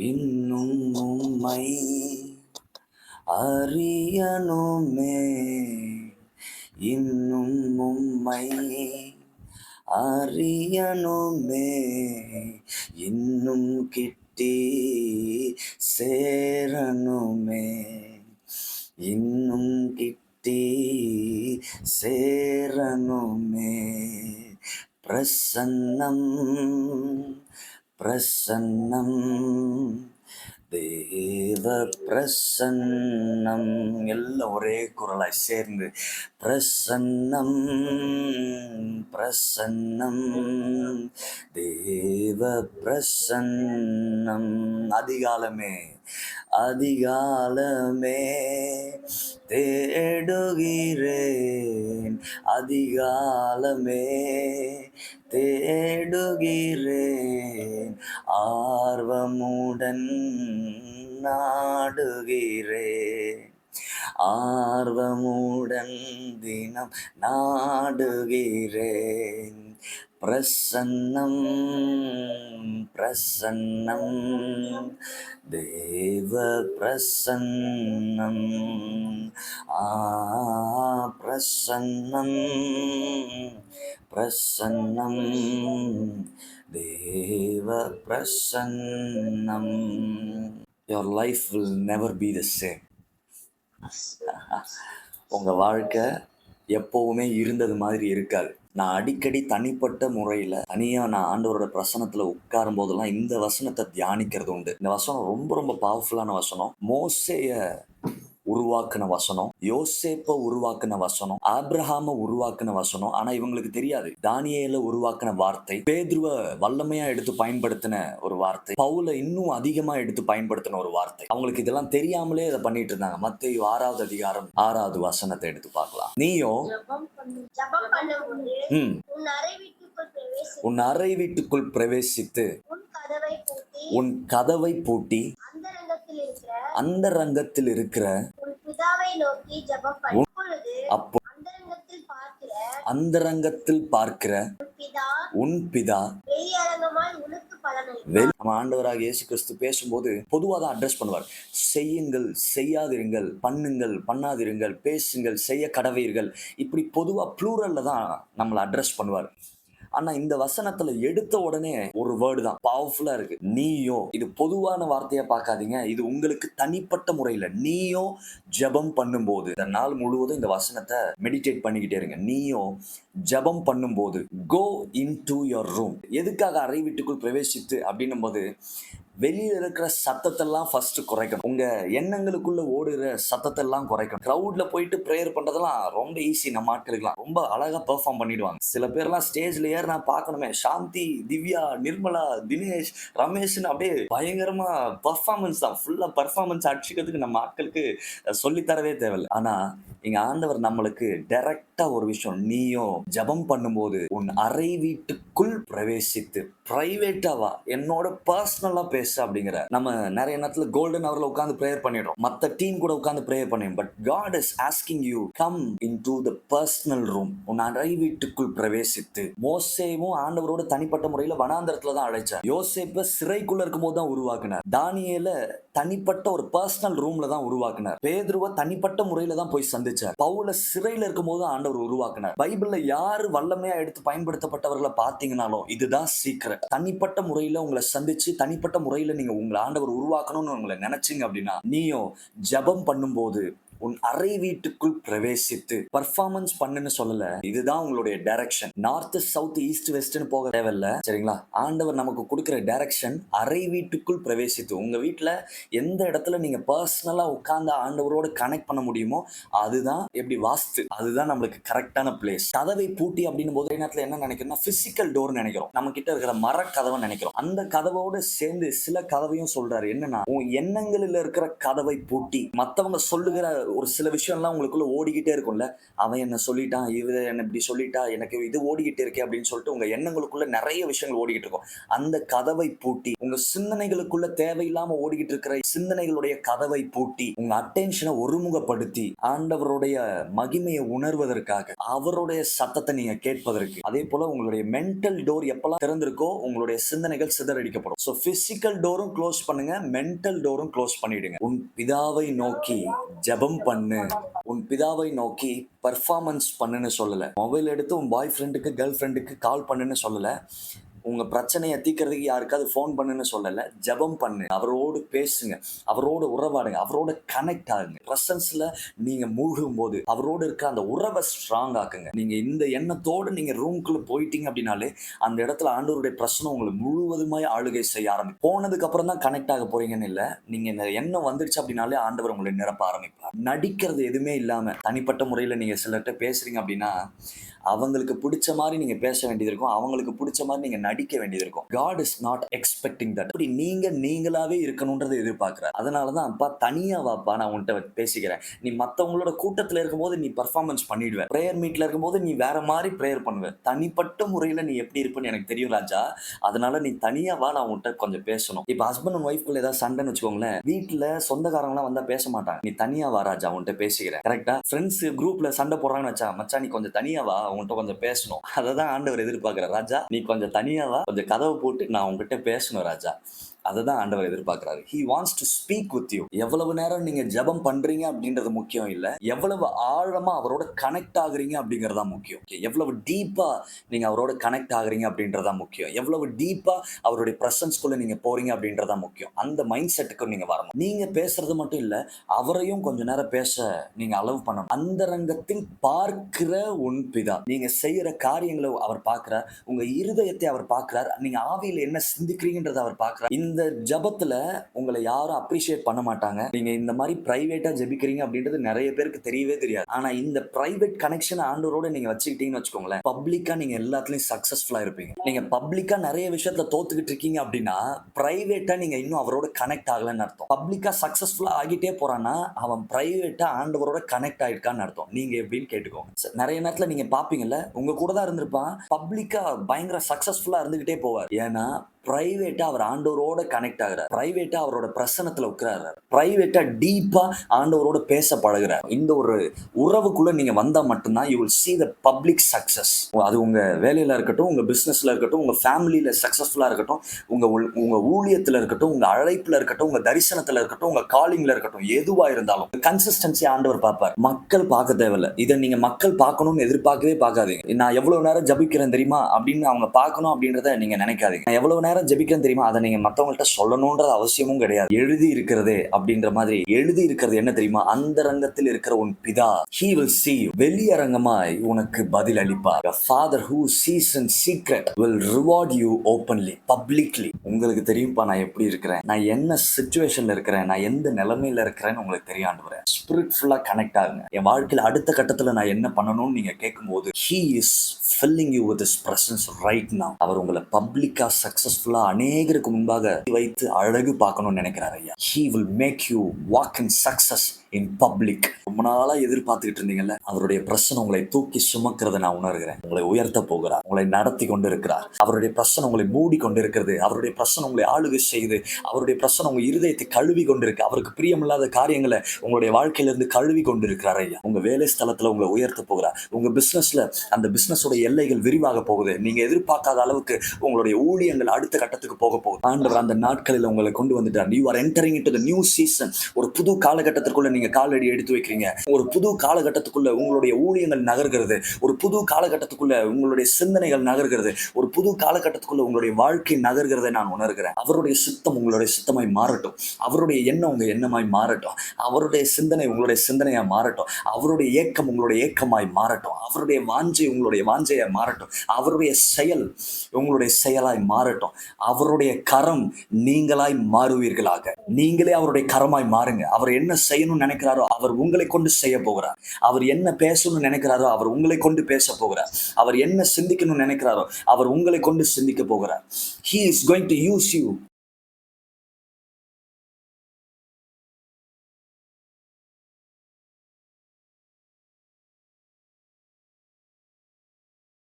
இன்னும் உம்மை அறியணுமே, இன்னும் உம்மை அறியணுமே, இன்னும் கிட்டி சேரணுமே, இன்னும் கிட்டி சேரணுமே. பிரசன்னம் பிரசன்னம் தேவ பிரசன்னம். எல்லாம் ஒரே குரலாய் சேர்ந்து பிரசன்னம் பிரசன்னம் தேவ பிரசன்னம். அதிகாலமே அதிகாலமே தேடுகிறேன், அதிகாலமே தேடுகிறேன், ஆர்வமுடன் நாடுகிறேன், ஆர்வமுடன் தினம் நாடுகிறேன். பிரசன்னம் பிரசன்னம் தேவ பிரசன்னம். பிரசன்னம் பிரசன்னம் தேவ பிரசன்னம். Your life will never be the same. உங்க வாழ்க்கை எப்பவுமே இருந்தது மாதிரி இருக்காது. நான் அடிக்கடி தனிப்பட்ட முறையில் தனியாக நான் ஆண்டவரோட பிரசனத்தில் உட்காரும் போதெல்லாம் இந்த வசனத்தை தியானிக்கிறது உண்டு. இந்த வசனம் ரொம்ப ரொம்ப பவர்ஃபுல்லான வசனம். மோசேய உருவாக்குன வசனம், யோசேப்பை உருவாக்குன வசனம், ஆபிரகாம உருவாக்குன வசனம். ஆனா இவங்களுக்கு தெரியாது தானியேல உருவாக்குன வார்த்தை, பேதுருவ வல்லமையா எடுத்து பயன்படுத்தின ஒரு வார்த்தை, பவுல இன்னும் அதிகமா எடுத்து பயன்படுத்தின ஒரு வார்த்தை. அவங்களுக்கு இதெல்லாம் தெரியாமலே இதை பண்ணிட்டு இருந்தாங்க. மத்தேயு 6வது அதிகாரம் 6வது வசனத்தை எடுத்து பார்க்கலாம். நீயோ உன் அறை வீட்டுக்குள் பிரவேசித்து உன் கதவை பூட்டி அந்த ரங்கத்தில் இருக்கிற அந்தரங்கத்தில் பார்க்கிற உன் பிதா. நம்ம ஆண்டவராக இயேசு கிறிஸ்து பேசும்போது பொதுவாக தான் அட்ரஸ் பண்ணுவார். செய்யுங்கள், செய்யாதிருங்கள், பண்ணுங்கள், பண்ணாதிருங்கள், பேசுங்கள், செய்ய கடவீர்கள். இப்படி பொதுவா ப்ளூரல்ல தான் நம்மளை அட்ரஸ் பண்ணுவார். ஆனா இந்த வசனத்துல எடுத்த உடனே ஒரு வேர்டு தான் பவர்ஃபுல்லா இருக்கு. நீயோ. இது பொதுவான வார்த்தையா பார்க்காதீங்க, இது உங்களுக்கு தனிப்பட்ட முறையில நீயோ ஜெபம் பண்ணும்போது இந்த நாள் முழுவதும் இந்த வசனத்தை மெடிடேட் பண்ணிக்கிட்டே இருங்க. நீயோ ஜெபம் பண்ணும்போது கோ இன்டு யுவர் ரூம். எதுக்காக அறை வீட்டுக்குள் பிரவேசித்து அப்படின்னும் போது வெளியில இருக்கிற சத்தத்தெல்லாம் ஃபர்ஸ்ட் குறைக்கணும். உங்க எண்ணங்களுக்குள்ள ஓடுற சத்தத்தெல்லாம் குறைக்கணும். கிரவுட்ல போயிட்டு ப்ரேயர் பண்றதெல்லாம் ரொம்ப ஈஸி. நம்ம ஆட்களுக்குலாம் ரொம்ப அழகா பெர்ஃபார்ம் பண்ணிடுவாங்க. சில பேர்லாம் ஸ்டேஜ்ல ஏற நான் பார்க்கணுமே, சாந்தி, திவ்யா, நிர்மலா, தினேஷ், ரமேஷ்னு அப்படியே பயங்கரமா பெர்ஃபார்மன்ஸ் தான். ஃபுல்லா பெர்ஃபார்மன்ஸ் அடிச்சுக்கிறதுக்கு நம்ம ஆட்களுக்கு சொல்லித்தரவே தேவையில்லை. ஆனா இங்க ஆண்டவர் நம்மளுக்கு டைரக்டா ஒரு விஷயம், நீயோ ஜெபம் பண்ணும்போது உன் அறை வீட்டுக்குள் பிரவேசித்து பிரைவேட்டாவா என்னோட பர்சனலா பேச அப்படிங்கிற. நம்ம நிறைய நேரத்துல கோல்டன் ஹவர்ல உட்கார்ந்து பிரேயர் பண்ணிடுறோம், மத்த டீம் கூட உட்கார்ந்து பிரேயர் பண்ணிடும். But God is asking you come into the personal room. உன் அறை வீட்டுக்குள் பிரவேசித்து. மோசேவும் ஆண்டவரோட தனிப்பட்ட முறையில வனாந்தரத்துல தான் அழைச்சார். யோசேப்பை சிறைக்குள்ள இருக்கும் போது தான் உருவாக்குனார். தானியேல தனிப்பட்ட ஒரு பர்சனல் ரூம்ல தான் உருவாக்குனார். பேதுருவை தனிப்பட்ட முறையில தான் போய் சந்திச்சார். பவுல சிறையில இருக்கும் போது ஆண்டவர் உருவாக்குனார். பைபிள்ல யாரு வல்லமையா எடுத்து பயன்படுத்தப்பட்டவர்களை பார்த்தீங்கன்னாலும் இதுதான் சீக்கிரம். தனிப்பட்ட முறையில உங்களை சந்திச்சு தனிப்பட்ட முறையில நீங்க உங்களை ஆண்டவர் உருவாக்கணும்னு உங்களை நினைச்சீங்க அப்படின்னா, நீயும் ஜெபம் பண்ணும்போது உன் அறை வீட்டுக்குள் பிரவேசித்து பர்ஃபார்மன்ஸ் பண்ணுன்னு சொல்லல. இதுதான் உங்களுடைய டைரக்ஷன். நார்த், சவுத், ஈஸ்ட், வெஸ்ட்னு போக தேவையில்ல. சரிங்களா? ஆண்டவர் நமக்கு கொடுக்கிற டைரக்ஷன் அறை வீட்டுக்குள் பிரவேசித்து. உங்க வீட்டுல எந்த இடத்துல நீங்க பர்சனலா உட்கார்ந்து ஆண்டவரோட கனெக்ட் பண்ண முடியுமோ அதுதான் எப்படி வாஸ்து, அதுதான் நம்மளுக்கு கரெக்டான பிளேஸ். கதவை பூட்டி அப்படின்னு போது நேரத்துல என்ன நினைக்கிறோம்னா பிசிக்கல் டோர் நினைக்கிறோம். நம்ம கிட்ட இருக்கிற மர கதவை நினைக்கிறோம். அந்த கதவோடு சேர்ந்து சில கதவையும் சொல்றாரு. என்னன்னா உன் எண்ணங்களில் இருக்கிற கதவை பூட்டி மத்தவங்க சொல்லுகிற ஒரு சில விஷயம்லாம் உங்களுக்குள்ள ஓடிக்கிட்டே இருக்கும்ல. அவன் என்ன சொல்லிட்டான், இவ என்ன இப்படி சொல்லிட்டா, எனக்கு இது ஓடிக்கிட்டு இருக்கே அப்படின்னு சொல்லிட்டு உங்க எண்ணங்களுக்குள்ள நெறைய விஷயங்கள் ஓடிக்கிட்டு இருக்கும். அந்த கதவை பூட்டி, உங்க சிந்தனைகளுக்குள்ள தேவையில்லாம ஓடிக்கிட்டு இருக்கிற சிந்தனைகளுடைய கதவை பூட்டி, உங்க அட்டென்ஷன ஒருமுகப்படுத்தி, ஆண்டவருடைய மகிமையை உணர்வதற்காக, அவருடைய சத்தத்தை நீங்க கேட்பதற்கு, அதேபோல உங்களுடைய மென்டல் டோர் எப்பலாம் திறந்திருக்கோ, உங்களுடைய சிந்தனைகள் சிதறடிக்கப்படும். சோ பிசிக்கல் டோரும் க்ளோஸ் பண்ணுங்க, மென்டல் டோரும் க்ளோஸ் பண்ணிடுங்க. உன் பிதாவை நோக்கி ஜெபம் பண்ணு. உன் பிதாவை நோக்கி பெர்ஃபார்மன்ஸ் பண்ணுன்னு சொல்லல. மொபைல் எடுத்து உன் பாய் ஃப்ரெண்டுக்கு, கேர்ள் ஃப்ரெண்டுக்கு கால் பண்ணுன்னு சொல்லல. உங்க பிரச்சனையை தீர்க்கறதுக்கு யாருக்காவது ஃபோன் பண்ணுன்னு சொல்லல. ஜெபம் பண்ணு. அவரோடு பேசுங்க. அவரோடு உறவாடுங்க. அவரோட கனெக்ட் ஆகுங்க. பிரசன்ஸ்ல நீங்க மூழ்கும்போது அவரோடு இருக்க அந்த உறவை ஸ்ட்ராங் ஆக்குங்க. நீங்க இந்த எண்ணத்தோடு நீங்க ரூம்குள்ள போயிட்டீங்க அப்படின்னாலே அந்த இடத்துல ஆண்டவருடைய பிரசனம் உங்களை முழுவதுமாய் ஆளுகை செய்ய ஆரம்பிக்கும். போனதுக்கு அப்புறம் தான் கனெக்ட் ஆக போறீங்கன்னு இல்ல. நீங்க இந்த எண்ணம் வந்துருச்சு அப்படின்னாலே ஆண்டவர் உங்களை நிரப்ப ஆரம்பிப்பார். நடிக்கிறது எதுவுமே இல்லாம தனிப்பட்ட முறையில் நீங்க சிலர்கிட்ட பேசுறீங்க அப்படின்னா அவங்களுக்கு பிடிச்ச மாதிரி நீங்க பேச வேண்டியது இருக்கும். அவங்களுக்கு பிடிச்ச மாதிரி நீங்க நடிக்க வேண்டியது இருக்கும். God is not expecting that. அப்படி நீங்க நீங்களாவே இருக்கணும்ன்றதை எதிர்பார்க்கிறார். அதனாலதான் அப்பா தனியா வாப்பா, நான் உன்கிட்ட பேசிக்கிறேன். நீ மத்தவங்களோட கூட்டத்துல இருக்கும்போது நீ பர்ஃபார்மன்ஸ் பண்ணிடுவ. பிரேயர் மீட்ல இருக்கும்போது நீ வேற மாதிரி பிரேயர் பண்ணுவ. தனிப்பட்ட முறையில நீ எப்படி இருப்பன்னு எனக்கு தெரியும் ராஜா. அதனால நீ தனியா வா, நான் உன்கிட்ட கொஞ்சம் பேசணும். இப்ப ஹஸ்பண்ட் அண்ட் ஒய்ஃப்குள்ள ஏதாவது சண்டைன்னு வச்சுக்கோங்களேன், வீட்டுல சொந்தக்காரங்களாம் வந்தா பேச மாட்டாங்க. நீ தனியா வா ராஜா, உன்கிட்ட பேசிக்கிறேன். கரெக்டா? ஃப்ரெண்ட்ஸ் குரூப்ல சண்டை போடுறாங்கன்னு வச்சா, மச்சா நீ கொஞ்சம் தனியா வா, உன்கிட்ட கொஞ்சம் பேசணும். அததான் ஆண்டவர் எதிர்பார்க்கிறார். ராஜா நீ கொஞ்சம் தனியா வா, கொஞ்சம் கதவை போட்டு நான் உங்ககிட்ட பேசணும் ராஜா. அதுதான் ஆண்டவர் எதிர்பார்க்கிறாரு. He wants to speak with you. எவ்வளவு நேரம் நீங்க ஜெபம் பண்றீங்க அப்படின்றது முக்கியம் இல்ல, எவ்வளவு ஆழமா அவரோட கனெக்ட் ஆகுறீங்க அப்படிங்கறதா முக்கியம். எவ்வளவு டீப்பா நீங்க அவரோட கனெக்ட் ஆகுறீங்க அப்படின்றதா முக்கியம். எவ்வளவு டீப்பா அவருடைய பிரசன்ஸ்குள்ள நீங்க போறீங்க அப்படின்றதா முக்கியம். அந்த மைண்ட் செட்டுக்கு நீங்க வரணும். நீங்க பேசுறது மட்டும் இல்ல, அவரையும் கொஞ்ச நேரம் பேச நீங்க அலோவ் பண்ணணும். அந்தரங்கத்தில் பார்க்கிற உன் பிதா, நீங்க செய்யற காரியங்களை அவர் பார்க்கிறார். உங்க இருதயத்தை அவர் பார்க்கிறார். நீங்க ஆவியில என்ன சிந்திக்கிறீங்கன்றதை அவர் பார்க்கிறார். இந்த ஜபத்துல உங்களை யாரும் அப்ரிஷியேட் பண்ண மாட்டாங்க. நீங்க இந்த மாதிரி பிரைவேட்டா ஜெபிக்கிறீங்க அப்படின்றது நிறைய பேருக்கு தெரியவே தெரியாது. ஆனா இந்த பிரைவேட் கனெக்ஷன் ஆண்டவரோட நீங்க வச்சுக்கிட்டீங்கன்னு வச்சுக்கோங்களேன், பப்ளிக்கா நீங்க எல்லாத்துலயும் சக்சஸ்ஃபுல்லா இருப்பீங்க. நீங்க பப்ளிக்கா நிறைய விஷயத்துல தோத்துக்கிட்டு இருக்கீங்க அப்படின்னா பிரைவேட்டா நீங்க இன்னும் அவரோட கனெக்ட் ஆகலன்னு அர்த்தம். பப்ளிக்கா சக்சஸ்ஃபுல்லா ஆகிட்டே போறான்னா அவன் பிரைவேட்டா ஆண்டவரோட கனெக்ட் ஆயிருக்கான்னு அர்த்தம். நீங்க எப்படின்னு கேட்டுக்கோங்க. நிறைய நேரத்துல நீங்க பாப்பீங்கல்ல, உங்க கூட தான் இருந்திருப்பான், பப்ளிக்கா பயங்கர சக்சஸ்ஃபுல்லா இருந்துகிட்டே போவார். ஏன்னா பிரைவேட்டா அவர் ஆண்டவரோட கனெக்ட் ஆகிறார். பிரைவேட்டா அவரோட பிரசனத்துல உட்கார்றாரு. பிரைவேட்டா டீப்பா ஆண்டவரோட பேச பழகுறார். இந்த ஒரு உறவுக்குள்ள நீங்க வந்தா மட்டும்தான் you will see the public success. அது உங்க வேலையில இருக்கட்டும், உங்க பிசினஸ்ல இருக்கட்டும், உங்க ஃபேமிலியில சக்சஸ்ஃபுல்லா இருக்கட்டும், உங்க ஊழியத்துல இருக்கட்டும், உங்க அழைப்புல இருக்கட்டும், உங்க தரிசனத்துல இருக்கட்டும், உங்க காலிங்ல இருக்கட்டும், எதுவா இருந்தாலும் கன்சிஸ்டன்சி ஆண்டவர் பார்ப்பார். மக்கள் பார்க்க தேவையில்ல. இதை நீங்க மக்கள் பார்க்கணும்னு எதிர்பார்க்கவே பார்க்காதீங்க. நான் எவ்வளவு நேரம் ஜபிக்கிறேன் தெரியுமா அப்படின்னு அவங்க பார்க்கணும் அப்படின்றத நீங்க நினைக்காதீங்க. நான் எவ்வளவு நேரம் ஜெபிக்கிறேன் தெரியுமா, அதை நீங்க மத்தவங்கள்ட்ட சொல்லணும்ன்றது அவசியமும் கிடையாது. எழுதி இருக்கிறதே அப்படின்ற மாதிரி எழுதி இருக்கிறது என்ன தெரியுமா, அந்த ரங்கத்தில் இருக்கிற உன் பிதா, he will see you. வெளியரங்கமாய் உனக்கு பதில் அளிப்பார். Your father who sees in secret will reward you openly, publicly. உங்களுக்கு தெரியும்பா நான் எப்படி இருக்கிறேன், நான் என்ன சிச்சுவேஷன்ல இருக்கிறேன், நான் எந்த நிலைமையில இருக்கிறேன்னு உங்களுக்கு தெரியும் ஆண்டவரே. ஸ்பிரிட் ஃபுல்லா கனெக்ட் ஆகுங்க. என் வாழ்க்கையில அடுத்த கட்டத்துல நான் என்ன பண்ணணும்னு நீங்க கேட்கும்போது he is filling you with his presence right now. அவர் உங்களை பப்ளிக்கா சக்சஸ்ஃபுல்லா அநேகருக்கு முன்பாக வைத்து அழகு பார்க்கணும்னு நினைக்கிறார் ஐயா. He will make you walk in success in public. ரொம்ப நாளா எதிர்பார்த்துக்கிட்டு இருந்தீங்கல்ல, அவருடைய பிரசனம் உங்களை தூக்கி சுமக்கிறத நான் உணர்கிறேன். உங்களை உயர்த்த போகிறார், உங்களை நடத்தி கொண்டு இருக்கிறார். அவருடைய பிரசனம் உங்களை மூடி கொண்டு இருக்கிறது. அவருடைய பிரசனம் உங்களை ஆளுகை செய்து, அவருடைய பிரசனம் உங்க இருதயத்தை கழுவி கொண்டிருக்கு. அவருக்கு பிரியமில்லாத காரியங்களை உங்களுடைய வாழ்க்கையிலிருந்து கழுவி கொண்டு இருக்கிறார் ஐயா. உங்க வேலை ஸ்தலத்துல உங்களை உயர்த்த போகிறார். உங்க பிசினஸ்ல அந்த பிசினஸோட எல்லைகள் விரிவாக போகுது. நீங்க எதிர்பார்க்காத அளவுக்கு உங்களுடைய ஊழியங்கள் அடுத்த கட்டத்துக்கு போக போகுது. ஆண்டவர் அந்த நாட்களில் உங்களை கொண்டு வந்துட்டார். You are entering into the new season. ஒரு புது காலகட்டத்திற்குள்ள நீங்க காலடி எடுத்து வைக்கிறீங்க. ஒரு புது காலகட்டத்துக்குள்ள உங்களுடைய ஊழியங்கள் நகர்கிறது. ஒரு புது காலகட்டத்துக்குள்ள உங்களுடைய சிந்தனைகள் நகர்கிறது. ஒரு புது காலகட்டத்துக்குள்ள உங்களுடைய வாழ்க்கை நகர்கிறதை நான் உணர்கிறேன். அவருடைய சித்தம் உங்களுடைய சித்தமாய் மாறட்டும். அவருடைய எண்ணம் உங்க எண்ணமாய் மாறட்டும். அவருடைய சிந்தனை உங்களுடைய சிந்தனையா மாறட்டும். அவருடைய ஏக்கம் உங்களுடைய ஏக்கமாய் மாறட்டும். அவருடைய வாஞ்சை உங்களுடைய வாஞ்சையா மாறட்டும். அவருடைய செயல் உங்களுடைய செயலாய் மாறட்டும். அவருடைய கரம் நீங்களாய் மாறுவீர்களாக. நீங்களே அவருடைய கரமாய் மாறுங்க. அவர் என்ன செய்யணும்னு நினைக்கிறாரோ அவர் உங்களை கொண்டு செய்ய போகிறார். அவர் என்ன பேசணும்னு நினைக்கிறாரோ அவர் உங்களை கொண்டு பேச போகிறார். அவர் என்ன சிந்திக்கணும்னு நினைக்கிறாரோ அவர் உங்களை கொண்டு சிந்திக்க போகிறார். He is going to use you